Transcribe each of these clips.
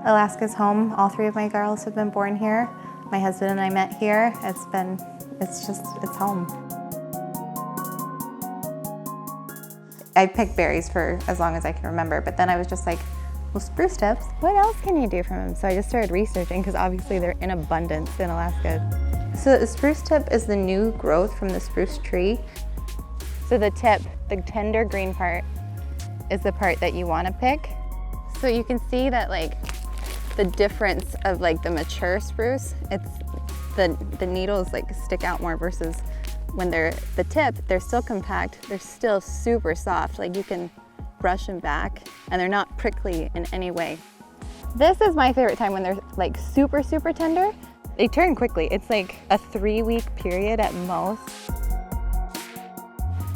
Alaska's home. All three of my girls have been born here. My husband and I met here. It's home. I picked berries for as long as I can remember, but then I was just like, well, spruce tips, what else can you do from them? So I just started researching because obviously they're in abundance in Alaska. So the spruce tip is the new growth from the spruce tree. So the tip, the tender green part, is the part that you want to pick. So you can see that like the difference of like the mature spruce, it's the needles like stick out more versus when they're the tip, they're still compact, they're still super soft, like you can brush them back and they're not prickly in any way. This is my favorite time when they're like super, super tender. They turn quickly. It's like a 3-week period at most.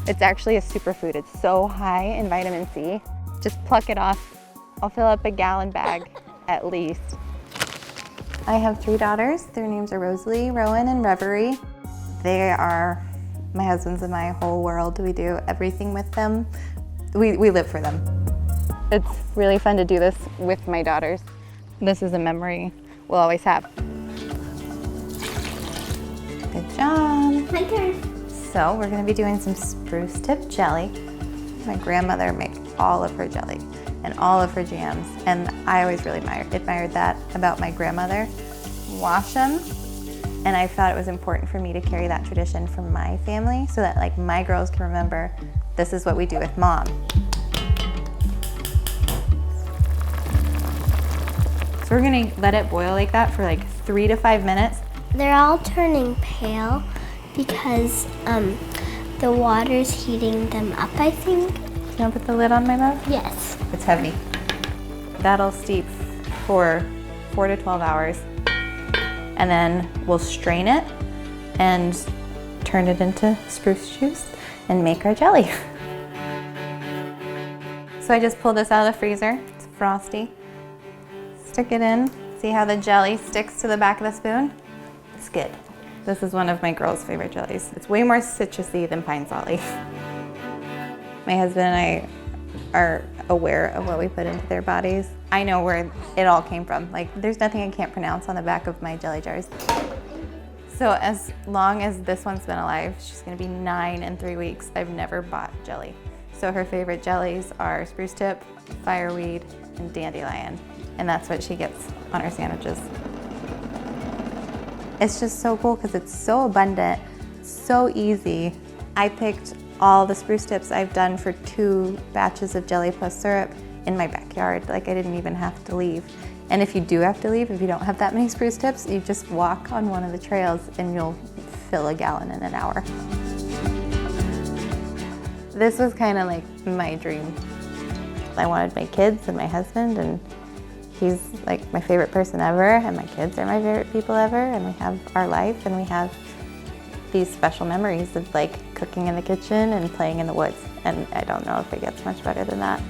It's actually a superfood. It's so high in vitamin C. Just pluck it off. I'll fill up a gallon bag at least. I have 3 daughters. Their names are Rosalie, Rowan, and Reverie. They are my husband's and my whole world. We do everything with them. We live for them. It's really fun to do this with my daughters. This is a memory we'll always have. Good job. My turn. So we're gonna be doing some spruce tip jelly. My grandmother made all of her jelly and all of her jams, and I always really admired that about my grandmother. Wash them, and I thought it was important for me to carry that tradition from my family so that like my girls can remember this is what we do with mom. So we're gonna let it boil like that for like 3 to 5 minutes. They're all turning pale because the water's heating them up, I think. Do you wanna put the lid on, my love? Yes. It's heavy. That'll steep for 4 to 12 hours. And then we'll strain it and turn it into spruce juice and make our jelly. So I just pulled this out of the freezer. It's frosty. Stick it in. See how the jelly sticks to the back of the spoon? It's good. This is one of my girls' favorite jellies. It's way more citrusy than pine sol leaf. My husband and I are aware of what we put into their bodies. I know where it all came from. Like, there's nothing I can't pronounce on the back of my jelly jars. So as long as this one's been alive, she's gonna be 9 in 3 weeks, I've never bought jelly. So her favorite jellies are spruce tip, fireweed, and dandelion. And that's what she gets on her sandwiches. It's just so cool because it's so abundant, so easy. I picked all the spruce tips I've done for 2 batches of jelly plus syrup in my backyard. Like, I didn't even have to leave. And if you do have to leave, if you don't have that many spruce tips, you just walk on one of the trails and you'll fill a gallon in an hour. This was kind of like my dream. I wanted my kids and my husband, and he's like my favorite person ever, and my kids are my favorite people ever, and we have our life, and we have these special memories of like cooking in the kitchen and playing in the woods. And I don't know if it gets much better than that.